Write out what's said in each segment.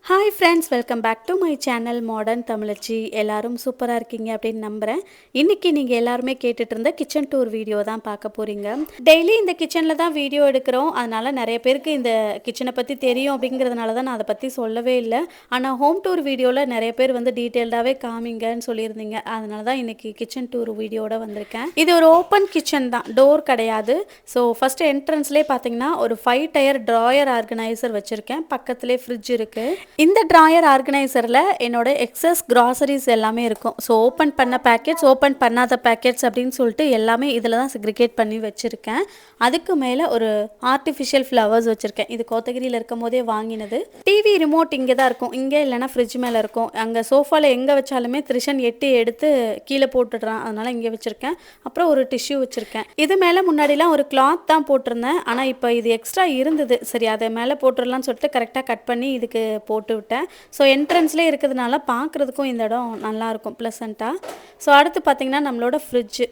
Hi friends, welcome back to my channel modern Tamizhachi. எல்லாரும் சூப்பராக இருக்கீங்க அப்படின்னு நம்புகிறேன். இன்றைக்கி நீங்கள் எல்லாருமே கேட்டுட்டு இருந்த கிச்சன் டூர் வீடியோ தான் பார்க்க போகிறீங்க. டெய்லி இந்த கிச்சனில் தான் வீடியோ எடுக்கிறோம். அதனால் நிறைய பேருக்கு இந்த கிச்சனை பற்றி தெரியும் அப்படிங்கிறதுனால தான் நான் அதை பற்றி சொல்லவே இல்லை. ஆனால் ஹோம் டூர் வீடியோவில் நிறைய பேர் வந்து டீட்டெயில்டாகவே காமிங்கன்னு சொல்லியிருந்தீங்க. அதனால தான் இன்றைக்கி கிச்சன் டூர் வீடியோட வந்திருக்கேன். இது ஒரு ஓப்பன் கிச்சன் தான், டோர் கிடையாது. ஸோ ஃபஸ்ட்டு என்ட்ரன்ஸ்லேயே பார்த்தீங்கன்னா ஒரு 5 டயர் ட்ராயர் ஆர்கனைசர் வச்சுருக்கேன். பக்கத்துலேயே ஃப்ரிட்ஜ் இருக்குது. இந்த ட்ராயர் ஆர்கனைசரில் என்னோட எக்ஸஸ் கிராசரிஸ் எல்லாமே இருக்கும். ஸோ ஓப்பன் பண்ண பேக்கெட்ஸ், ஓப்பன் பண்ணாத பேக்கெட்ஸ் அப்படின்னு சொல்லிட்டு எல்லாமே இதில் தான் செக்ரிகேட் பண்ணி வச்சுருக்கேன். அதுக்கு மேலே ஒரு ஆர்டிஃபிஷியல் ஃப்ளவர்ஸ் வச்சுருக்கேன். இது கோத்தகிரியில் இருக்கும் போதே வாங்கினது. டிவி ரிமோட் இங்கே தான் இருக்கும், இங்கே இல்லைனா ஃப்ரிட்ஜ் மேலே இருக்கும். அங்கே சோஃபாவில் எங்கே வச்சாலுமே த்ரிஷன் எட்டி எடுத்து கீழே போட்டுடுறான், அதனால் இங்கே வச்சுருக்கேன். அப்புறம் ஒரு டிஷ்யூ வச்சுருக்கேன். இது மேலே முன்னாடிலாம் ஒரு கிளாத் தான் போட்டிருந்தேன். ஆனால் இப்போ இது எக்ஸ்ட்ரா இருந்தது, சரி அதை மேலே போட்டுடலான்னு சொல்லிட்டு கரெக்டாக கட் பண்ணி இதுக்கு போட்டு விட்டேன். ஸோ என்ட்ரன்ஸ்லேயே இருக்கிறதுனால பார்க்குறதுக்கும் இந்த இடம் நல்லாயிருக்கும், ப்ளசண்ட்டாக. ஸோ அடுத்து பார்த்திங்கன்னா நம்மளோட ஃப்ரிட்ஜு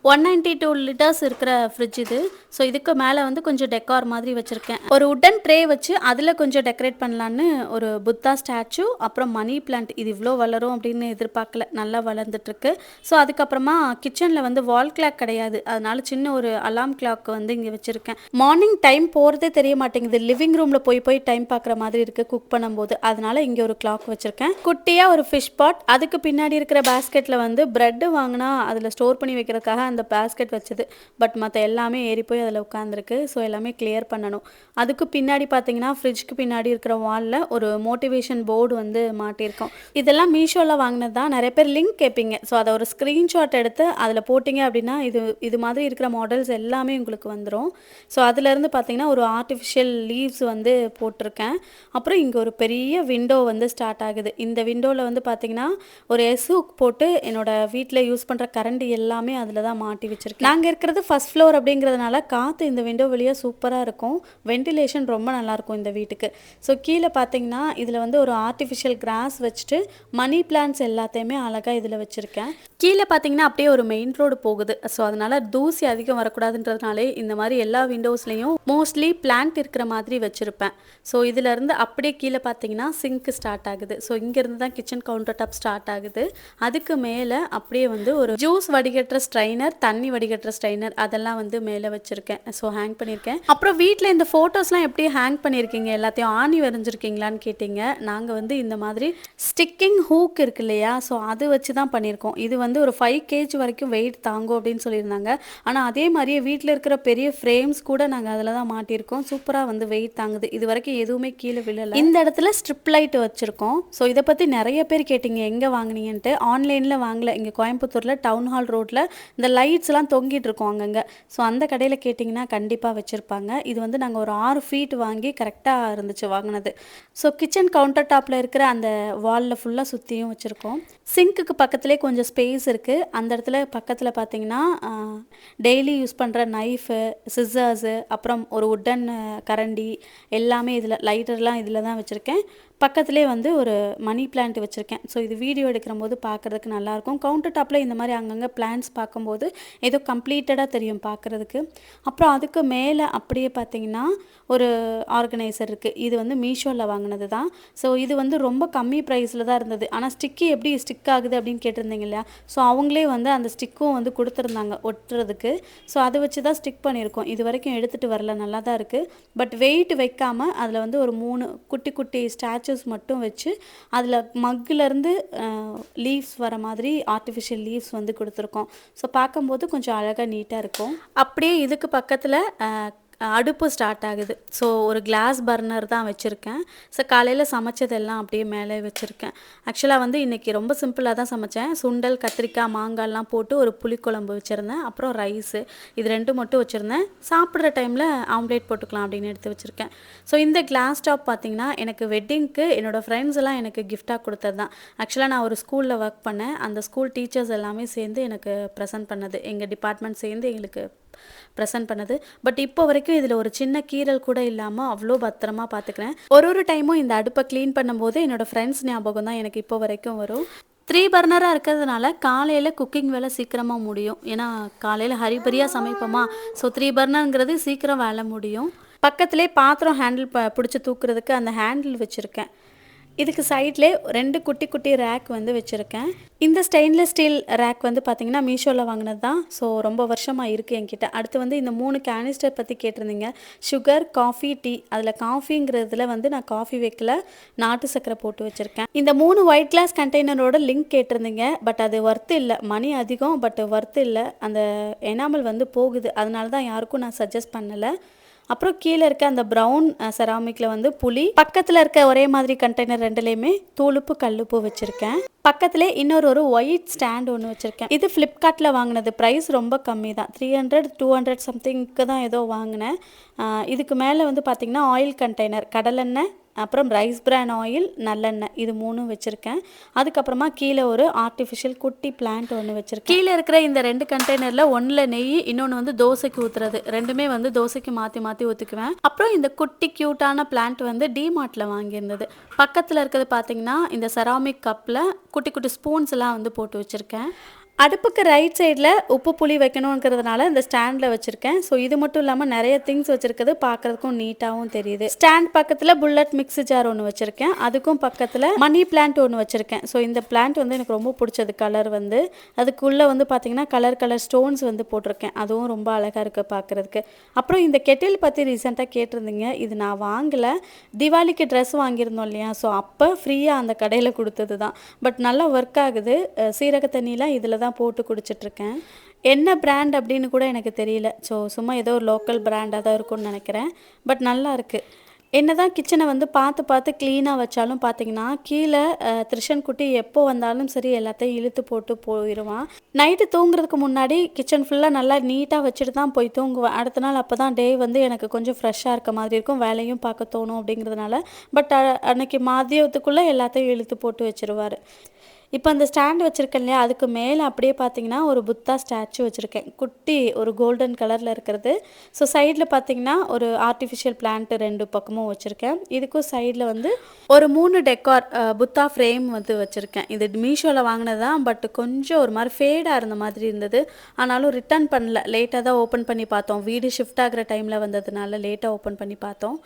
192 லிட்டர்ஸ் இருக்கிற ஃப்ரிட்ஜ் இது. ஸோ இதுக்கு மேலே வந்து கொஞ்சம் டெக்கார் மாதிரி வச்சுருக்கேன். ஒரு உட்டன் ட்ரே வச்சு அதில் கொஞ்சம் டெக்கரேட் பண்ணலான்னு ஒரு புத்தா ஸ்டாச்சு, அப்புறம் மணி பிளான்ட். இது இவ்வளோ வளரும் அப்படின்னு எதிர்பார்க்கல, நல்லா வளர்ந்துட்டுருக்கு. ஸோ அதுக்கப்புறமா கிச்சனில் வந்து வால் கிளாக் கிடையாது, அதனால சின்ன ஒரு அலாம் கிளாக் வந்து இங்கே வச்சுருக்கேன். மார்னிங் டைம் போகிறதே தெரிய மாட்டேங்குது, லிவிங் ரூமில் போய் டைம் பார்க்குற மாதிரி இருக்குது குக் பண்ணும்போது. அதனால இங்கே ஒரு கிளாக் வச்சுருக்கேன். குட்டியாக ஒரு ஃபிஷ் பாட், அதுக்கு பின்னாடி இருக்கிற பேஸ்கெட்டில் வந்து ப்ரெட்டு வாங்கினா அதில் ஸ்டோர் பண்ணி வைக்கிறதுக்காக அந்த பேஸ்கெட் வச்சது. பட் மற்ற எல்லாமே ஏறி போய் அதில் உட்காந்துருக்கு. ஸோ எல்லாமே கிளியர் பண்ணணும். அதுக்கு பின்னாடி பார்த்தீங்கன்னா ஃப்ரிட்ஜ்க்கு பின்னாடி இருக்கிற வாலில் ஒரு மோட்டிவேஷன் போர்டு வந்து மாட்டியிருக்கோம். இதெல்லாம் மீஷோவில் வாங்கினது தான். நிறைய பேர் லிங்க் கேட்பீங்க. ஸோ அதை ஒரு ஸ்க்ரீன்ஷாட் எடுத்து அதில் போட்டிங்க அப்படின்னா இது மாதிரி இருக்கிற மாடல்ஸ் எல்லாமே உங்களுக்கு வந்துடும். ஸோ அதிலேருந்து பார்த்தீங்கன்னா ஒரு ஆர்டிஃபிஷியல் லீவ்ஸ் வந்து போட்டிருக்கேன். அப்புறம் இங்கே ஒரு பெரிய விண்டோ வந்து ஸ்டார்ட் ஆகுது. இந்த விண்டோவில் வந்து பார்த்தீங்கன்னா ஒரு எஸ்ஹூக் போட்டு என்னோட வீட்டில் யூஸ் பண்ணுற கரண்ட் எல்லாமே அதில் தான் மாட்டி வச்சிருக்கேன். நாங்கள் இருக்கிறது ஃபர்ஸ்ட் ஃப்ளோர் அப்படிங்கிறதுனால காற்று இந்த விண்டோ வழியாக சூப்பராக இருக்கும். வென்டிலேஷன் ரொம்ப நல்லாயிருக்கும் இந்த வீட்டுக்கு. ஸோ கீழே பார்த்தீங்கன்னா இதில் வந்து ஒரு ஆர்டிஃபிஷியல் கிராஸ் வச்சுட்டு மணி பிளான்ட்ஸ் எல்லாத்தையுமே அழகாக இதில் வச்சுருக்கேன். கீழே பார்த்தீங்கன்னா அப்படியே ஒரு மெயின் ரோடு போகுது. ஸோ அதனால் தூசி அதிகம் வரக்கூடாதுன்றதுனாலே இந்த மாதிரி எல்லா விண்டோஸ்லேயும் மோஸ்ட்லி பிளான்ட் இருக்கிற மாதிரி வச்சுருப்பேன். ஸோ இதிலேருந்து அப்படியே கீழே பார்த்தீங்கன்னா சிங்க் ஸ்டார்ட் ஆகுது. ஸோ இங்கேருந்து தான் கிச்சன் கவுண்டர் டாப் ஸ்டார்ட் ஆகுது. அதுக்கு மேலே அப்படியே வந்து ஒரு ஜூஸ் வடிகட்டுற ஸ்ட்ரைனர், தண்ணி வடிகட்டுற ஸ்ட்ரைனர், அதெல்லாம் வந்து மேலே வச்சுருக்கேன். ஸோ ஹேங் பண்ணியிருக்கேன். அப்புறம் வீட்டில் இந்த ஃபோட்டோஸ்லாம் எப்படி ஹேங் பண்ணியிருக்கீங்க, எல்லாத்தையும் ஆணி வரைஞ்சிருக்கீங்களான்னு கேட்டிங்க. நாங்கள் வந்து இந்த மாதிரி ஸ்டிக்கிங் ஹூக் இருக்கு இல்லையா, ஸோ அது வச்சு தான் பண்ணியிருக்கோம். இது வந்து ஒரு 5 kg வரைக்கும் வெயிட் தாங்கும் அப்படின்னு சொல்லியிருந்தாங்க. ஆனால் அதே மாதிரியே வீட்டில் இருக்கிற பெரிய ஃப்ரேம்ஸ் கூட நாங்கள் அதில் தான் மாட்டியிருக்கோம். சூப்பராக வந்து வெயிட் தாங்குது. இது வரைக்கும் எதுவுமே கீழே விழலை. இந்த இடத்துல ஸ்ட்ரிப் லைட் வச்சுருக்கோம். ஸோ இதை பற்றி நிறைய பேர் கேட்டிங்க எங்கே வாங்கினீங்கன்ட்டு. ஆன்லைனில் வாங்கலை, இங்கே கோயம்புத்தூரில் டவுன் ஹால் ரோட்டில் இந்த லைட்ஸ்லாம் தொங்கிட்டு இருக்கோம் அங்கங்கே. ஸோ அந்த கடையில் கேட்டிங்கன்னா கண்டிப்பாக வச்சுருப்பாங்க. இது வந்து நாங்கள் ஒரு 6 ஃபீட் வாங்கி கரெக்டாக இருந்துச்சு வாங்கினது. ஸோ கிச்சன் கவுண்டர் டாப்பில் இருக்கிற அந்த வாலில் ஃபுல்லாக சுற்றியும் வச்சுருக்கோம். சிங்க்குக்கு பக்கத்துலேயே கொஞ்சம் ஸ்பேஸ் இருக்குது. அந்த இடத்துல பக்கத்தில் பார்த்தீங்கன்னா டெய்லி யூஸ் பண்ணுற நைஃபு, சிசர்ஸு, அப்புறம் ஒரு உட்டன் கரண்டி எல்லாமே இதில், லைட்டர்லாம் இதில் தான் வச்சுருக்கேன். பக்கத்துலேயே வந்து ஒரு மணி பிளான்ட் வச்சுருக்கேன். ஸோ இது வீடியோ எடுக்கிற போது பார்க்குறதுக்கு நல்லாயிருக்கும். கவுண்டர் டாப்பில் இந்த மாதிரி அங்கங்கே பிளான்ட்ஸ் பார்க்கும்போது ஏதோ கம்ப்ளீட்டடாக தெரியும் பார்க்குறதுக்கு. அப்புறம் அதுக்கு மேலே அப்படியே பார்த்தீங்கன்னா ஒரு ஆர்கனைசர் இருக்குது. இது வந்து மீஷோவில் வாங்கினது தான். ஸோ இது வந்து ரொம்ப கம்மி ப்ரைஸில் தான் இருந்தது. ஆனால் ஸ்டிக்கு எப்படி ஸ்டிக் ஆகுது அப்படின்னு கேட்டிருந்தீங்க இல்லையா, ஸோ அவங்களே வந்து அந்த ஸ்டிக்கும் வந்து கொடுத்துருந்தாங்க ஒட்டுறதுக்கு. ஸோ அதை வச்சு தான் ஸ்டிக் பண்ணியிருக்கோம். இது வரைக்கும் எடுத்துகிட்டு வரல, நல்லா தான் இருக்குது. பட் வெயிட் வைக்காமல் அதில் வந்து ஒரு 3 குட்டி குட்டி ஸ்டாச்சு மட்டும் வச்சு அதில் மக்கிலேருந்து லீவ்ஸ் வர மாதிரி ஆர்டிஃபிஷியல் லீவ்ஸ் வந்து கொடுத்துருக்கோம். ஸோ பார்க்கும்போது கொஞ்சம் அழகாக நீட்டாக இருக்கும். அப்படியே இதுக்கு பக்கத்தில் அடுப்பு ஸ்டார்ட் ஆகுது. ஸோ ஒரு கிளாஸ் பர்னர் தான் வச்சுருக்கேன். ஸோ காலையில் சமைச்சதெல்லாம் அப்படியே மேலே வச்சுருக்கேன். ஆக்சுவலாக வந்து இன்றைக்கி ரொம்ப சிம்பிளாக தான் சமைச்சேன். சுண்டல், கத்திரிக்காய், மாங்காய்லாம் போட்டு ஒரு புளிக்குழம்பு வச்சுருந்தேன். அப்புறம் ரைஸு, இது 2 மட்டும் வச்சுருந்தேன். சாப்பிட்ற டைமில் ஆம்லேட் போட்டுக்கலாம் அப்படின்னு எடுத்து வச்சுருக்கேன். ஸோ இந்த கிளாஸ் டாப் பார்த்திங்கன்னா எனக்கு வெட்டிங்க்கு என்னோடய ஃப்ரெண்ட்ஸ் எல்லாம் எனக்கு கிஃப்டாக கொடுத்தது தான். ஆக்சுவலாக நான் ஒரு ஸ்கூலில் ஒர்க் பண்ணேன். அந்த ஸ்கூல் டீச்சர்ஸ் எல்லாமே சேர்ந்து எனக்கு ப்ரெசென்ட் பண்ணது, எங்கள் டிபார்ட்மெண்ட் சேர்ந்து எங்களுக்கு ப்ரெசென்ட் பண்ணது. பட் இப்போ வரைக்கும் இதில் ஒரு சின்ன கீரல் கூட இல்லாமல் அவ்வளோ பத்திரமா பார்த்துக்கிறேன். ஒரு டைமும் இந்த அடுப்பை க்ளீன் பண்ணும்போது என்னோடய ஃப்ரெண்ட்ஸ் ஞாபகம் தான் எனக்கு இப்போ வரைக்கும் வரும். 3 பர்னராக இருக்கிறதுனால காலையில் குக்கிங் வேலை சீக்கிரமாக முடியும். ஏன்னா காலையில் ஹரிபரியாக சமைப்போமா, ஸோ 3 பர்னருங்கிறது சீக்கிரம் வேலை முடியும். பக்கத்துலேயே பாத்திரம் ஹேண்டில் பிடிச்சி தூக்குறதுக்கு அந்த ஹேண்டில் வச்சுருக்கேன். இதுக்கு சைட்லே 2 குட்டி குட்டி ரேக் வந்து வச்சுருக்கேன். இந்த ஸ்டெயின்லெஸ் ஸ்டீல் ரேக் வந்து பார்த்தீங்கன்னா, மீஷோல வாங்கினது தான். ஸோ ரொம்ப வருஷமா இருக்குது என்கிட்ட. அடுத்து வந்து இந்த 3 கேனிஸ்டர் பத்தி கேட்டிருந்தீங்க. Sugar, coffee, tea. அதில காஃபிங்கிறதுல வந்து நான் காஃபி வைக்கல, நாட்டு சர்க்கரை போட்டு வச்சுருக்கேன். இந்த 3 ஒயிட் கிளாஸ் கண்டெய்னரோட லிங்க் கேட்டிருந்தீங்க. பட் அது ஒர்த் இல்ல. மணி அதிகம், பட் ஒர்த் இல்ல. அந்த எனாமல் வந்து போகுது. அதனால தான் யாருக்கும் நான் சஜெஸ்ட் பண்ணல. அப்புறம் கீழே இருக்க அந்த ப்ரௌன் செராமிக்ல வந்து புளி, பக்கத்தில் இருக்க ஒரே மாதிரி கண்டெய்னர் 2லேயுமே தூளுப்பு கல்லுப்பு வச்சுருக்கேன். பக்கத்திலே இன்னொரு ஒயிட் ஸ்டாண்ட் ஒன்று வச்சுருக்கேன். இது ஃப்ளிப்கார்ட்டில் வாங்கினது. ப்ரைஸ் ரொம்ப கம்மி தான். 300 200 சம்திங்க்கு தான் ஏதோ வாங்கினேன். இதுக்கு மேலே வந்து பார்த்திங்கன்னா ஆயில் கண்டெய்னர், கடலெண்ணெய், அப்புறம் ரைஸ் பிரான் ஆயில், நல்லெண்ணெய், இது 3 வச்சுருக்கேன். அதுக்கப்புறமா கீழே ஒரு ஆர்டிஃபிஷியல் குட்டி பிளான்ட் ஒன்று வச்சுருக்கேன். கீழே இருக்கிற இந்த 2 கண்டெய்னரில் ஒன்றில் நெய், இன்னொன்று வந்து தோசைக்கு ஊற்றுறது. ரெண்டுமே வந்து தோசைக்கு மாற்றி மாற்றி ஊற்றிக்குவேன். அப்புறம் இந்த குட்டி க்யூட்டான பிளான்ட் வந்து டிமார்ட்டில் வாங்கியிருந்தது. பக்கத்தில் இருக்கிறது பார்த்திங்கன்னா இந்த செராமிக் கப்பில் குட்டி குட்டி ஸ்பூன்ஸ் எல்லாம் வந்து போட்டு வச்சுருக்கேன். அடுப்புக்கு ரைட் சைடில் உப்பு புளி வைக்கணுங்கிறதுனால இந்த ஸ்டாண்டில் வச்சுருக்கேன். ஸோ இது மட்டும் இல்லாமல் நிறைய திங்ஸ் வச்சுருக்குது, பார்க்குறதுக்கும் நீட்டாகவும் தெரியுது. ஸ்டாண்ட் பக்கத்தில் புல்லட் மிக்ஸி ஜார் ஒன்று வச்சுருக்கேன். அதுக்கும் பக்கத்தில் மணி பிளான்ட் ஒன்று வச்சுருக்கேன். ஸோ இந்த பிளான்ட் வந்து எனக்கு ரொம்ப பிடிச்சது. கலர் வந்து அதுக்குள்ளே வந்து பார்த்திங்கன்னா கலர் ஸ்டோன்ஸ் வந்து போட்டிருக்கேன். அதுவும் ரொம்ப அழகாக இருக்குது பார்க்குறதுக்கு. அப்புறம் இந்த கெட்டில் பற்றி ரீசெண்டாக கேட்டிருந்தீங்க. இது நான் வாங்கலை, தீபாவளிக்கு ட்ரெஸ் வாங்கியிருந்தோம் இல்லையா, ஸோ அப்போ ஃப்ரீயாக அந்த கடையில் கொடுத்தது தான். பட் நல்லா ஒர்க் ஆகுது. சீரக தண்ணிலாம் இதில் தான் போட்டு குடிச்சிட்ருக்கேன். என்ன பிராண்ட் அப்படின்னு கூட எனக்கு தெரியல. ஸோ சும்மா ஏதோ ஒரு லோக்கல் பிராண்டாக தான் இருக்கும்னு நினைக்கிறேன். பட் நல்லா இருக்குது. என்ன தான் கிச்சனை வந்து பார்த்து பார்த்து க்ளீனாக வச்சாலும் பார்த்தீங்கன்னா, கீழே த்ரிஷன் குட்டி எப்போ வந்தாலும் சரி எல்லாத்தையும் இழுத்து போட்டு போயிடுவான். நைட்டு தூங்குறதுக்கு முன்னாடி கிச்சன் ஃபுல்லாக நல்லா நீட்டாக வச்சுட்டு தான் போய் தூங்குவேன். அடுத்த நாள் அப்போ தான் டே வந்து எனக்கு கொஞ்சம் ஃப்ரெஷ்ஷாக இருக்க மாதிரி இருக்கும், வேலையும் பார்க்க தோணும் அப்படிங்கிறதுனால. பட் அன்னைக்கு மதியத்துக்குள்ளே எல்லாத்தையும் இழுத்து போட்டு வச்சுருவார். இப்போ அந்த ஸ்டாண்ட் வச்சுருக்கேன் இல்லையா, அதுக்கு மேலே அப்படியே பார்த்தீங்கன்னா ஒரு புத்தா ஸ்டாச்சு வச்சுருக்கேன். குட்டி ஒரு கோல்டன் கலரில் இருக்கிறது. ஸோ சைடில் பார்த்தீங்கன்னா ஒரு ஆர்டிஃபிஷியல் பிளான்ட்டு 2 பக்கமும் வச்சுருக்கேன். இதுக்கும் சைடில் வந்து ஒரு 3 டெக்கார் புத்தா ஃப்ரேம் வந்து வச்சுருக்கேன். இது மீஷோவில் வாங்கினது தான். பட் கொஞ்சம் ஒரு மாதிரி ஃபேடாக இருந்த மாதிரி இருந்தது. ஆனாலும் ரிட்டர்ன் பண்ணல, லேட்டாக தான் ஓப்பன் பண்ணி பார்த்தோம். வீடு ஷிஃப்ட் ஆகிற டைமில் வந்ததுனால லேட்டாக ஓப்பன் பண்ணி பார்த்தோம்.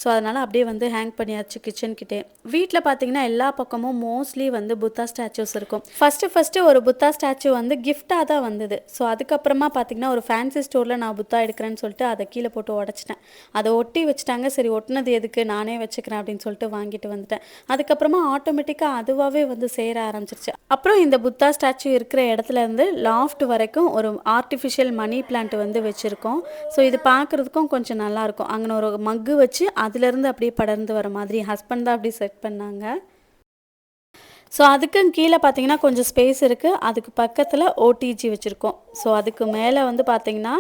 ஸோ அதனால் அப்படியே வந்து ஹேங் பண்ணியாச்சு கிச்சன்கிட்டே. வீட்டில் பார்த்தீங்கன்னா எல்லா பக்கமும் மோஸ்ட்லி வந்து புத்தா ஸ்டாச்சூஸ் இருக்கும். ஃபஸ்ட்டு ஒரு புத்தா ஸ்டாச்சு வந்து கிஃப்டாக தான் வந்தது. ஸோ அதுக்கப்புறமா பார்த்தீங்கன்னா ஒரு ஃபேன்சி ஸ்டோரில் நான் புத்தா எடுக்கிறேன்னு சொல்லிட்டு அதை கீழே போட்டு உடச்சிட்டேன். அதை ஒட்டி வச்சுட்டாங்க. சரி ஒட்டினது எதுக்கு, நானே வச்சுக்கிறேன் அப்படின்னு சொல்லிட்டு வாங்கிட்டு வந்துட்டேன். அதுக்கப்புறமா ஆட்டோமேட்டிக்காக அதுவாகவே வந்து சேர ஆரம்பிச்சிருச்சு. அப்புறம் இந்த புத்தா ஸ்டாச்சு இருக்கிற இடத்துல இருந்து லாஃப்ட் வரைக்கும் ஒரு ஆர்டிஃபிஷியல் மணி பிளான்ட் வந்து வச்சுருக்கோம். ஸோ இது பார்க்குறதுக்கும் கொஞ்சம் நல்லாயிருக்கும். அங்கே ஒரு மக்கு வச்சு அதுலேருந்து அப்படியே படர்ந்து வர மாதிரி ஹஸ்பண்ட் தான் அப்படி செட் பண்ணாங்க. ஸோ அதுக்கும் கீழே பார்த்தீங்கன்னா கொஞ்சம் ஸ்பேஸ் இருக்குது. அதுக்கு பக்கத்தில் ஓடிஜி வச்சுருக்கோம். ஸோ அதுக்கு மேலே வந்து பார்த்தீங்கன்னா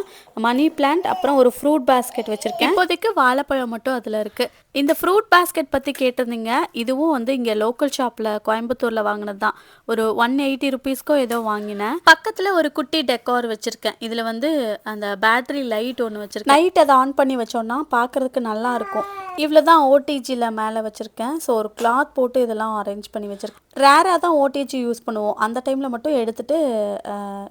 மணி பிளான்ட், அப்புறம் ஒரு ஃப்ரூட் பேஸ்கெட் வச்சுருக்கேன். இப்போதைக்கு வாழைப்பழம் மட்டும் அதில் இருக்குது. இந்த ஃப்ரூட் பேஸ்கெட் பற்றி கேட்டிருந்தீங்க. இதுவும் வந்து இங்கே லோக்கல் ஷாப்பில் கோயம்புத்தூரில் வாங்கினது தான். ஒரு 180 ருபீஸ்க்கோ ஏதோ வாங்கினேன். பக்கத்தில் ஒரு குட்டி டெக்கார் வச்சுருக்கேன். இதில் வந்து அந்த பேட்டரி லைட் ஒன்று வச்சுருக்கேன். லைட் அதை ஆன் பண்ணி வச்சோன்னா பார்க்குறதுக்கு நல்லாயிருக்கும். இவ்வளோ தான் ஓடிஜியில் மேலே வச்சுருக்கேன். ஸோ ஒரு கிளாத் போட்டு இதெல்லாம் அரேஞ்ச் பண்ணி வச்சுருக்கேன். ரேராக தான் ஓடிஜி யூஸ் பண்ணுவோம். அந்த டைமில் மட்டும் எடுத்துகிட்டு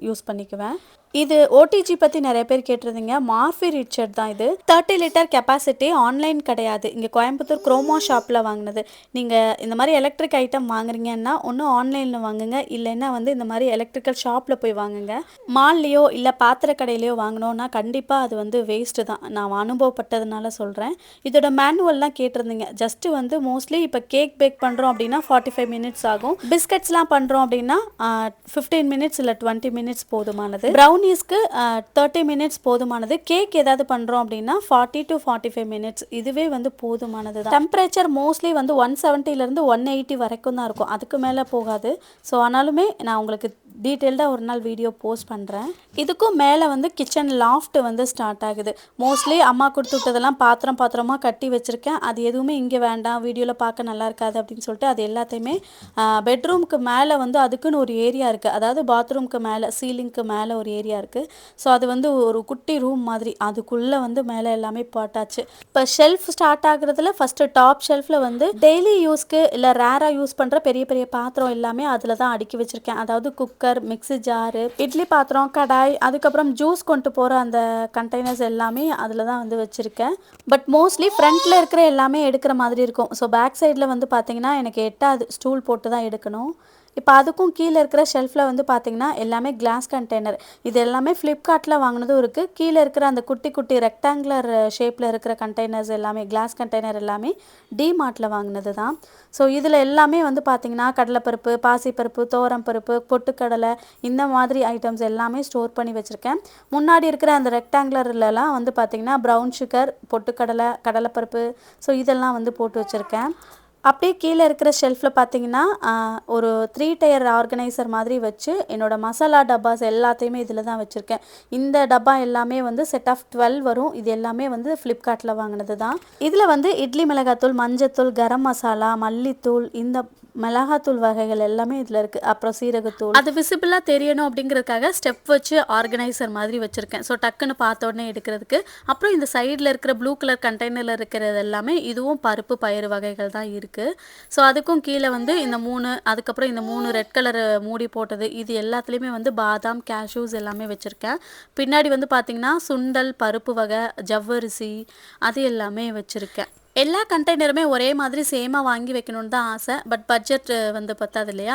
யூஸ் பண்ணிக்குவேன். இது ஓடிஜி பற்றி நிறைய பேர் கேட்டிருந்தீங்க. மார்ஃபி ரிச்சர்ட் தான் இது. 30 லிட்டர் கெப்பாசிட்டி. ஆன்லைன் கிடையாது. இங்கே கோயம்புத்தூர் குரோமா ஷாப்பில் வாங்கினது. நீங்கள் இந்த மாதிரி எலக்ட்ரிக் ஐட்டம் வாங்குறீங்கன்னா ஒன்று ஆன்லைனில் வாங்குங்க, இல்லைன்னா வந்து இந்த மாதிரி எலக்ட்ரிக்கல் ஷாப்பில் போய் வாங்குங்க. மால்லையோ இல்லை பாத்திர கடையிலையோ வாங்கினோன்னா கண்டிப்பாக அது வந்து வேஸ்ட்டு தான். நான் அனுபவப்பட்டதுனால சொல்கிறேன். இதோட மேனுவல்லாம் கேட்டிருந்தீங்க. ஜஸ்ட்டு வந்து மோஸ்ட்லி இப்போ கேக் பேக் பண்ணுறோம் அப்படின்னா 45 மினிட்ஸ் ஆகும். பிஸ்கட்ஸ்லாம் பண்ணுறோம் அப்படின்னா 15 மினிட்ஸ் இல்லை 20 மினிட்ஸ் போதுமானது. ப்ரௌனிஸ்க்கு 30 மினிட்ஸ் போதுமானது. கேக் ஏதாவது பண்ணுறோம் அப்படின்னா 40 to 45 மினிட்ஸ், இதுவே வந்து போதுமானது தான். டெம்பரேச்சர் மோஸ்ட்லி வந்து 170லேருந்து 180 வரைக்கும் தான் இருக்கும். அதுக்கு மேலே போகாது. ஸோ ஆனாலுமே நான் உங்களுக்கு டீட்டெயில்டாக ஒரு நாள் வீடியோ போஸ்ட் பண்ணுறேன். இதுக்கும் மேலே வந்து கிச்சன் லாஃப்ட் வந்து ஸ்டார்ட் ஆகுது. மோஸ்ட்லி அம்மா கொடுத்து விட்டதெல்லாம் பாத்திரமாக கட்டி வச்சுருக்கேன். அது எதுவுமே இங்கே வேண்டாம், வீடியோவில் பார்க்க நல்லா இருக்காது அப்படின்னு சொல்லிட்டு அது எல்லாத்தையுமே பெட்ரூமுக்கு மேலே வந்து அதுக்குன்னு ஒரு ஏரியா இருக்குது. அதாவது பாத்ரூமுக்கு மேலே சீலிங்க்கு மேலே ஒரு ஏரியா இருக்குது. ஸோ அது வந்து ஒரு குட்டி ரூம் மாதிரி, அதுக்குள்ளே வந்து மேலே எல்லாமே போட்டாச்சு. இப்போ ஷெல்ஃப் ஸ்டார்ட் ஆகுறதுல ஃபஸ்ட்டு டாப் ஷெல்ஃபில் வந்து டெய்லி யூஸ்க்கு இல்லை ரேராக யூஸ் பண்ணுற பெரிய பெரிய பாத்திரம் எல்லாமே அதில் தான் அடுக்கி வச்சுருக்கேன். அதாவது குக்கர், குக்கர், மிக்ஸி ஜாரு, இட்லி பாத்திரம், கடாய், அதுக்கப்புறம் ஜூஸ் கொண்டு போகிற அந்த கண்டெய்னர்ஸ் எல்லாமே அதில் தான் வந்து வச்சுருக்கேன். பட் மோஸ்ட்லி ஃப்ரண்ட்டில் இருக்கிற எல்லாமே எடுக்கிற மாதிரி இருக்கும். ஸோ பேக் சைடில் வந்து பார்த்திங்கன்னா எனக்கு எட்டாது, ஸ்டூல் போட்டு தான் எடுக்கணும். இப்போ அதுக்கும் கீழே இருக்கிற ஷெல்ஃபில் வந்து பார்த்திங்கன்னா எல்லாமே கிளாஸ் கண்டெய்னர். இது எல்லாமே ஃப்ளிப்கார்ட்டில் வாங்கினதும் இருக்குது. கீழே இருக்கிற அந்த குட்டி குட்டி ரெக்டாங்குலர் ஷேப்பில் இருக்கிற கண்டெய்னர்ஸ் எல்லாமே, கிளாஸ் கண்டெய்னர் எல்லாமே டிமார்ட்டில் வாங்கினது தான். ஸோ இதில் எல்லாமே வந்து பார்த்திங்கன்னா கடலைப்பருப்பு, பாசிப்பருப்பு, துவரம்பருப்பு, பொட்டுக்கடலை, இந்த மாதிரி ஐட்டம்ஸ் எல்லாமே ஸ்டோர் பண்ணி வச்சுருக்கேன். முன்னாடி இருக்கிற அந்த ரெக்டாங்குலர்லலாம் வந்து பார்த்திங்கன்னா ப்ரௌன் சுகர், பொட்டுக்கடலை, கடலைப்பருப்பு, ஸோ இதெல்லாம் வந்து போட்டு வச்சுருக்கேன். அப்படியே கீழே இருக்கிற ஷெல்ஃபில் பார்த்தீங்கன்னா ஒரு 3 டயர் ஆர்கனைசர் மாதிரி வச்சு என்னோடய மசாலா டப்பாஸ் எல்லாத்தையுமே இதில் தான் வச்சுருக்கேன். இந்த டப்பா எல்லாமே வந்து செட் ஆஃப் 12 வரும். இது எல்லாமே வந்து ஃப்ளிப்கார்ட்டில் வாங்கினது தான். இதில் வந்து இட்லி மிளகாத்தூள், மஞ்சத்தூள், கரம் மசாலா, மல்லித்தூள், இந்த மிளகாத்தூள் வகைகள் எல்லாமே இதில் இருக்குது. அப்புறம் சீரகத்தூள், அது விசிபிளாக தெரியணும் அப்படிங்கிறதுக்காக ஸ்டெப் வச்சு ஆர்கனைசர் மாதிரி வச்சுருக்கேன். ஸோ டக்குன்னு பார்த்த உடனே எடுக்கிறதுக்கு. அப்புறம் இந்த சைடில் இருக்கிற ப்ளூ கலர் கண்டெய்னரில் இருக்கிறது எல்லாமே இதுவும் பருப்பு பயிறு வகைகள் தான் இருக்குது. ஸோ அதுக்கும் கீழே வந்து இந்த 3, அதுக்கப்புறம் இந்த 3 ரெட் கலர் மூடி போட்டது, இது எல்லாத்துலேயுமே வந்து பாதாம், கேஷ்யூஸ் எல்லாமே வச்சுருக்கேன். பின்னாடி வந்து பார்த்திங்கன்னா சுண்டல், பருப்பு வகை, ஜவ்வரிசி, அது எல்லாமே வச்சுருக்கேன். எல்லா கண்டெய்னருமே ஒரே மாதிரி சேமாக வாங்கி வைக்கணுன்னு தான் ஆசை. பட் பட்ஜெட் வந்து பத்தாது இல்லையா?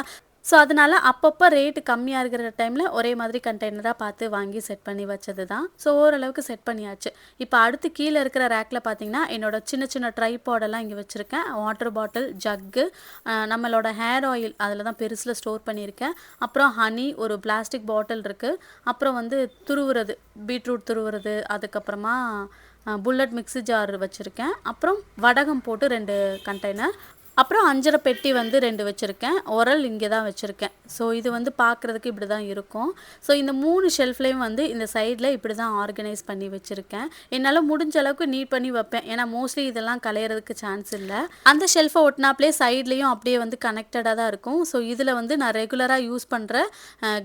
ஸோ அதனால் அப்பப்போ ரேட்டு கம்மியாக இருக்கிற டைமில் ஒரே மாதிரி கண்டெய்னராக பார்த்து வாங்கி செட் பண்ணி வச்சது தான். ஸோ ஓரளவுக்கு செட் பண்ணியாச்சு. இப்போ அடுத்து கீழே இருக்கிற ரேக்கில் பார்த்திங்கன்னா என்னோட சின்ன சின்ன ட்ரைபாடெல்லாம் இங்கே வச்சுருக்கேன். வாட்டர் பாட்டில், ஜக்கு, நம்மளோட ஹேர் ஆயில் அதில் தான் பெருசில் ஸ்டோர் பண்ணியிருக்கேன். அப்புறம் ஹனி, ஒரு பிளாஸ்டிக் பாட்டில் இருக்குது. அப்புறம் வந்து துருவுறது, பீட்ரூட் துருவுறது, அதுக்கப்புறமா புல்லட் மிக்ஸி ஜார் வச்சுருக்கேன். அப்புறம் வடகம் போட்டு 2 கண்டெய்னர், அப்புறம் அஞ்சரை பெட்டி வந்து 2 வச்சுருக்கேன். உரல் இங்கே தான் வச்சுருக்கேன். ஸோ இது வந்து பார்க்குறதுக்கு இப்படி தான் இருக்கும். ஸோ இந்த 3 ஷெல்ஃப்லேயும் வந்து இந்த சைடில் இப்படி தான் ஆர்கனைஸ் பண்ணி வச்சுருக்கேன். என்னால் முடிஞ்ச அளவுக்கு நீட் பண்ணி வைப்பேன். ஏன்னா மோஸ்ட்லி இதெல்லாம் கலையிறதுக்கு சான்ஸ் இல்லை. அந்த ஷெல்ஃபை ஒட்டினாப்லேயே சைட்லேயும் அப்படியே வந்து கனெக்டடாக தான் இருக்கும். ஸோ இதில் வந்து நான் ரெகுலராக யூஸ் பண்ணுற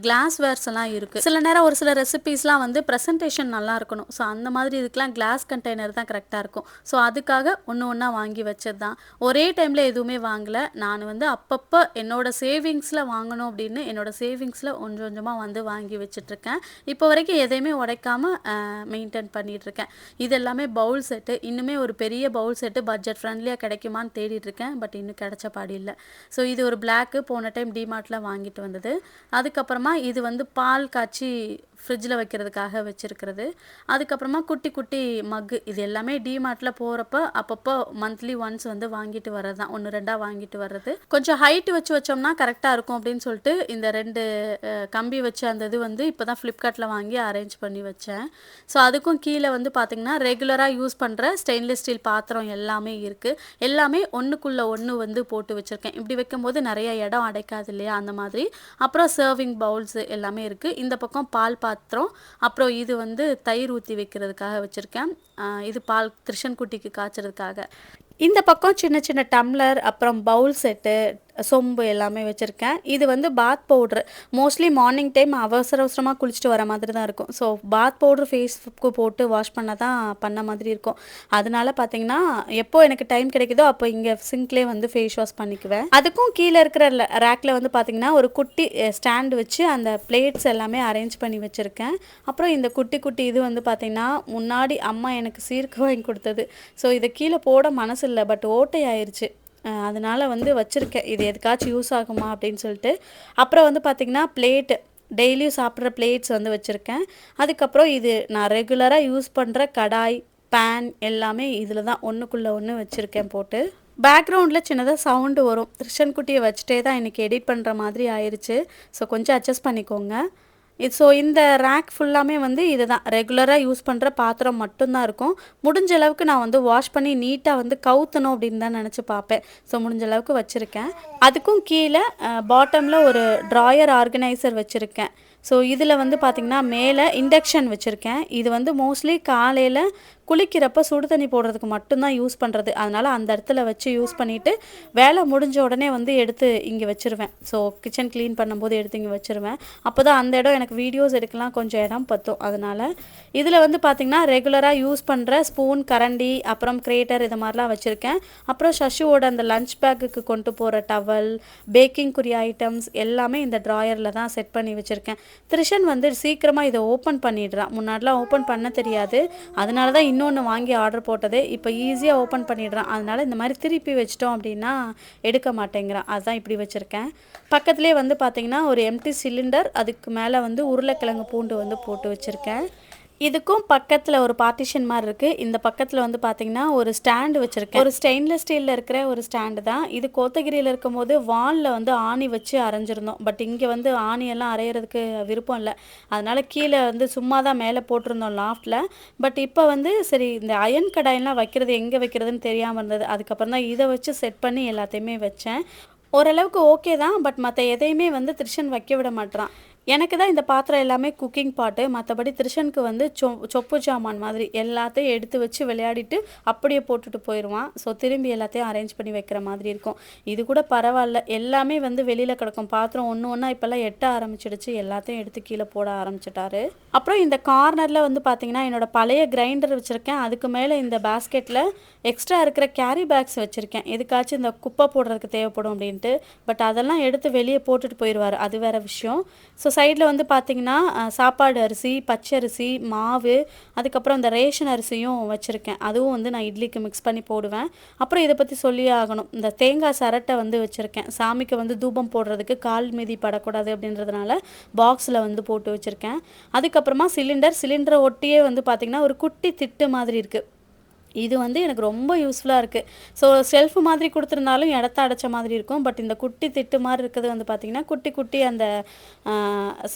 கிளாஸ் வேர்ஸ் எல்லாம் இருக்குது. சில நேரம் ஒரு சில ரெசிபீஸ்லாம் வந்து ப்ரெசன்டேஷன் நல்லா இருக்கணும். ஸோ அந்த மாதிரி இதுக்கெலாம் கிளாஸ் கண்டெய்னர் தான் கரெக்டாக இருக்கும். ஸோ அதுக்காக ஒன்று ஒன்றா வாங்கி வச்சது தான். ஒரே டைமில் எதுவுமே வாங்கலை. நான் வந்து அப்பப்போ என்னோடய சேவிங்ஸில் வாங்கணும் அப்படின்னு என்னோடய சேவிங்ஸில் கொஞ்சம் கொஞ்சமாக வந்து வாங்கி வச்சிட்ருக்கேன். இப்போ வரைக்கும் எதையுமே உடைக்காமல் மெயின்டைன் பண்ணிகிட்ருக்கேன். இது எல்லாமே பவுல் செட்டு. இன்னுமே ஒரு பெரிய பவுல் செட்டு பட்ஜெட் ஃப்ரெண்ட்லியாக கிடைக்குமான்னு தேடிட்டுருக்கேன். பட் இன்னும் கிடைச்ச பாடி இல்லை. ஸோ இது ஒரு பிளாக்கு, போன டைம் டிமார்ட்டில் வாங்கிட்டு வந்தது. அதுக்கப்புறமா இது வந்து பால் காய்ச்சி ஃப்ரிட்ஜில் வைக்கிறதுக்காக வச்சுருக்கிறது. அதுக்கப்புறமா குட்டி குட்டி மக்கு, இது எல்லாமே டிமார்ட்டில் போகிறப்ப அப்பப்போ மந்த்லி ஒன்ஸ் வந்து வாங்கிட்டு வர்றது தான். 1, 2 வாங்கிட்டு வர்றது. கொஞ்சம் ஹைட்டு வச்சு வச்சோம்னா கரெக்டாக இருக்கும் அப்படின்னு சொல்லிட்டு இந்த 2 கம்பி வச்சு அந்த இது வந்து இப்போ தான் ஃப்ளிப்கார்ட்டில் வாங்கி அரேஞ்ச் பண்ணி வச்சேன். ஸோ அதுக்கும் கீழே வந்து பார்த்திங்கன்னா ரெகுலராக யூஸ் பண்ணுற ஸ்டெயின்லெஸ் ஸ்டீல் பாத்திரம் எல்லாமே இருக்குது. எல்லாமே ஒன்றுக்குள்ளே ஒன்று வந்து போட்டு வச்சுருக்கேன். இப்படி வைக்கும்போது நிறைய இடம் அடைக்காது இல்லையா, அந்த மாதிரி. அப்புறம் சர்விங் பவுல்ஸ் எல்லாமே இருக்குது. இந்த பக்கம் பால் பாத்திரம், அப்புறம் இது வந்து தயிர் ஊற்றி வைக்கிறதுக்காக வச்சுருக்கேன். இது பால் திரிஷன் குட்டிக்கு காய்ச்சறதுக்காக. இந்த பக்கம் சின்ன சின்ன டம்ளர், அப்புறம் பவுல் செட்டு, சொம்பு எல்லாமே வச்சுருக்கேன். இது வந்து பாத் பவுட்ரு. மோஸ்ட்லி மார்னிங் டைம் அவசரமாக குளிச்சுட்டு வர மாதிரி தான் இருக்கும். ஸோ பாத் பவுட்ரு ஃபேஸ்க்கு போட்டு வாஷ் பண்ண தான் பண்ண மாதிரி இருக்கும். அதனால பார்த்தீங்கன்னா எப்போ எனக்கு டைம் கிடைக்குதோ அப்போ இங்கே சிங்க்லேயே வந்து ஃபேஸ் வாஷ் பண்ணிக்குவேன். அதுக்கும் கீழே இருக்கிற ரேக்கில் வந்து பார்த்திங்கன்னா ஒரு குட்டி ஸ்டாண்டு வச்சு அந்த பிளேட்ஸ் எல்லாமே அரேஞ்ச் பண்ணி வச்சுருக்கேன். அப்புறம் இந்த குட்டி குட்டி இது வந்து பார்த்திங்கன்னா முன்னாடி அம்மா எனக்கு சீர்க்கு வாங்கி கொடுத்தது. ஸோ இதை கீழே போட மனசு இல்லை, பட் ஓட்டை ஆயிடுச்சு. அதனால் வந்து வச்சுருக்கேன், இது எதுக்காச்சும் யூஸ் ஆகுமா அப்படின்னு சொல்லிட்டு. அப்புறம் வந்து பார்த்திங்கன்னா பிளேட்டு, டெய்லியும் சாப்பிட்ற பிளேட்ஸ் வந்து வச்சுருக்கேன். அதுக்கப்புறம் இது நான் ரெகுலராக யூஸ் பண்ணுற கடாய், பேன் எல்லாமே இதில் தான் ஒன்றுக்குள்ளே ஒன்று வச்சுருக்கேன் போட்டு. பேக்ரவுண்டில் சின்னதாக சவுண்டு வரும். திரிஷன் குட்டியை வச்சுட்டே தான் இன்றைக்கி எடிட் பண்ணுற மாதிரி ஆயிடுச்சு. ஸோ கொஞ்சம் அட்ஜஸ்ட் பண்ணிக்கோங்க. ஸோ இந்த ரேக் ஃபுல்லாமே வந்து இது தான் ரெகுலராக யூஸ் பண்ணுற பாத்திரம் மட்டும்தான் இருக்கும். முடிஞ்ச அளவுக்கு நான் வந்து வாஷ் பண்ணி நீட்டாக வந்து கவுத்தணும் அப்படின்னு தான் நினச்சி பார்ப்பேன். ஸோ முடிஞ்ச அளவுக்கு வச்சுருக்கேன். அதுக்கும் கீழே பாட்டமில் ஒரு ட்ராயர் ஆர்கனைசர் வச்சுருக்கேன். ஸோ இதில் வந்து பார்த்திங்கன்னா மேலே இண்டக்ஷன் வச்சுருக்கேன். இது வந்து மோஸ்ட்லி காலையில் குளிக்கிறப்ப சுடு தண்ணி போடுறதுக்கு மட்டும்தான் யூஸ் பண்ணுறது. அதனால் அந்த இடத்துல வச்சு யூஸ் பண்ணிவிட்டு வேலை முடிஞ்ச உடனே வந்து எடுத்து இங்கே வச்சுருவேன். ஸோ கிச்சன் க்ளீன் பண்ணும்போது எடுத்து இங்கே வச்சுருவேன். அப்போ தான் அந்த இடம் எனக்கு வீடியோஸ் எடுக்கலாம் கொஞ்சம் இடம் பற்றும். அதனால் இதில் வந்து பார்த்திங்கன்னா ரெகுலராக யூஸ் பண்ணுற ஸ்பூன், கரண்டி, அப்புறம் கிரேட்டர் இது மாதிரிலாம் வச்சுருக்கேன். அப்புறம் சஷுவோட அந்த லஞ்ச் பேக்குக்கு கொண்டு போகிற டவல், பேக்கிங்குரிய ஐட்டம்ஸ் எல்லாமே இந்த ட்ராயரில் தான் செட் பண்ணி வச்சுருக்கேன். த்ரிஷன் வந்து சீக்கிரமாக இதை ஓப்பன் பண்ணிடுறான். முன்னாடிலாம் ஓப்பன் பண்ண தெரியாது. அதனால தான் இன்னொன்று வாங்கி ஆர்டர் போட்டது. இப்போ ஈஸியாக ஓப்பன் பண்ணிடுறான். அதனால் இந்த மாதிரி திருப்பி வச்சிட்டோம் அப்படின்னா எடுக்க மாட்டேங்கிறான். அதுதான் இப்படி வச்சுருக்கேன். பக்கத்துலேயே வந்து பார்த்திங்கன்னா ஒரு எம்டி சிலிண்டர், அதுக்கு மேலே வந்து உருளைக்கிழங்கு பூண்டு வந்து போட்டு வச்சுருக்கேன். இதுக்கும் பக்கத்தில் ஒரு பார்ட்டிஷன் மாதிரி இருக்குது. இந்த பக்கத்தில் வந்து பார்த்திங்கன்னா ஒரு ஸ்டாண்டு வச்சுருக்கேன். ஒரு ஸ்டெயின்லெஸ் ஸ்டீலில் இருக்கிற ஒரு ஸ்டாண்டு தான் இது. கோத்தகிரியில் இருக்கும் போது வாலில் வந்து ஆணி வச்சு அரைஞ்சிருந்தோம். பட் இங்கே வந்து ஆணியெல்லாம் அரைகிறதுக்கு விருப்பம் இல்லை. அதனால் கீழே வந்து சும்மா தான் மேலே போட்டிருந்தோம் லாஃப்டில். பட் இப்போ வந்து சரி இந்த அயன் கடாயெல்லாம் வைக்கிறது எங்கே வைக்கிறதுன்னு தெரியாமல் இருந்தது. அதுக்கப்புறம் தான் இதை வச்சு செட் பண்ணி எல்லாத்தையுமே வச்சேன். ஓரளவுக்கு ஓகே தான். பட் மற்ற எதையுமே வந்து த்ரிஷன் வைக்க விட மாட்றான். எனக்கு தான் இந்த பாத்திரம் எல்லாமே குக்கிங் பாட்டு. மற்றபடி த்ரிஷனுக்கு வந்து சொப்பு ஜாமான் மாதிரி எல்லாத்தையும் எடுத்து வச்சு விளையாடிட்டு அப்படியே போட்டுட்டு போயிடுவான். ஸோ திரும்பி எல்லாத்தையும் அரேஞ்ச் பண்ணி வைக்கிற மாதிரி இருக்கும். இது கூட பரவாயில்ல. எல்லாமே வந்து வெளியில் கிடக்கும். பாத்திரம் ஒன்று ஒன்றா இப்போல்லாம் எட்ட ஆரம்பிச்சிடுச்சு. எல்லாத்தையும் எடுத்து கீழே போட ஆரம்பிச்சிட்டாரு. அப்புறம் இந்த கார்னரில் வந்து பார்த்திங்கன்னா என்னோடய பழைய கிரைண்டர் வச்சுருக்கேன். அதுக்கு மேலே இந்த பேஸ்கெட்டில் எக்ஸ்ட்ரா இருக்கிற கேரி பேக்ஸ் வச்சுருக்கேன். எதுக்காச்சும் இந்த குப்பை போடுறதுக்கு தேவைப்படும் அப்படின்ட்டு. பட் அதெல்லாம் எடுத்து வெளியே போட்டுட்டு போயிடுவார். அது வேறு விஷயம். ஸோ சைடில் வந்து பார்த்திங்கன்னா சாப்பாடு அரிசி, பச்சரிசி, மாவு, அதுக்கப்புறம் இந்த ரேஷன் அரிசியும் வச்சுருக்கேன். அதுவும் வந்து நான் இட்லிக்கு மிக்ஸ் பண்ணி போடுவேன். அப்புறம் இதை பற்றி சொல்லியே ஆகணும். இந்த தேங்காய் சரட்டை வந்து வச்சுருக்கேன். சாமிக்கு வந்து தூபம் போடுறதுக்கு கால் மீதி படக்கூடாது அப்படின்றதுனால பாக்ஸில் வந்து போட்டு வச்சுருக்கேன். அதுக்கப்புறமா சிலிண்டரை ஒட்டியே வந்து பார்த்திங்கன்னா ஒரு குட்டி திட்டு மாதிரி இருக்குது. இது வந்து எனக்கு ரொம்ப யூஸ்ஃபுல்லாக இருக்குது. ஸோ ஷெல்ஃப் மாதிரி கொடுத்துருந்தாலும் இடத்த அடைச்ச மாதிரி இருக்கும். பட் இந்த குட்டி திட்டு மாதிரி இருக்கிறது வந்து பார்த்திங்கன்னா குட்டி குட்டி அந்த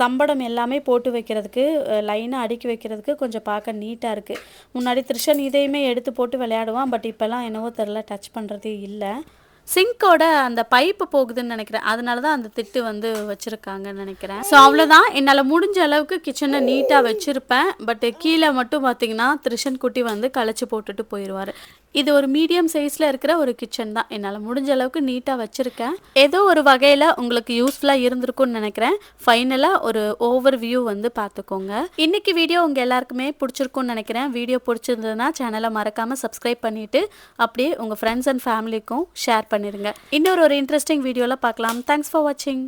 சம்படம் எல்லாமே போட்டு வைக்கிறதுக்கு, லைனாக அடுக்கி வைக்கிறதுக்கு கொஞ்சம் பார்க்க நீட்டாக இருக்குது. முன்னாடி த்ரிஷன் இதையுமே எடுத்து போட்டு விளையாடுவான். பட் இப்போல்லாம் என்னவோ தெரில, டச் பண்ணுறதே இல்லை. சிங்கோட அந்த பைப்பு போகுதுன்னு நினைக்கிறேன். அதனால தான் அந்த திட்டு வந்து வச்சுருக்காங்கன்னு நினைக்கிறேன். ஸோ அவ்வளோதான். என்னால் முடிஞ்ச அளவுக்கு கிச்சனை நீட்டாக வச்சுருப்பேன். பட் கீழே மட்டும் பார்த்திங்கன்னா த்ரிஷன் குட்டி வந்து களைச்சி போட்டுட்டு போயிடுவார். இது ஒரு மீடியம் சைஸில் இருக்கிற ஒரு கிச்சன் தான். என்னால் முடிஞ்ச அளவுக்கு நீட்டாக வச்சுருக்கேன். ஏதோ ஒரு வகையில் உங்களுக்கு யூஸ்ஃபுல்லாக இருந்திருக்கும்னு நினைக்கிறேன். ஃபைனலாக ஒரு ஓவர் வியூ வந்து பார்த்துக்கோங்க. இன்றைக்கி வீடியோ உங்கள் எல்லாருக்குமே பிடிச்சிருக்கும்னு நினைக்கிறேன். வீடியோ பிடிச்சிருந்ததுன்னா சேனலை மறக்காமல் சப்ஸ்கிரைப் பண்ணிவிட்டு அப்படியே உங்கள் ஃப்ரெண்ட்ஸ் அண்ட் ஃபேமிலிக்கும் ஷேர் பண்ணிடுங்க. இன்னொரு இன்ட்ரெஸ்டிங் வீடியோவில் பார்க்கலாம். தேங்க்ஸ் ஃபார் வாட்சிங்.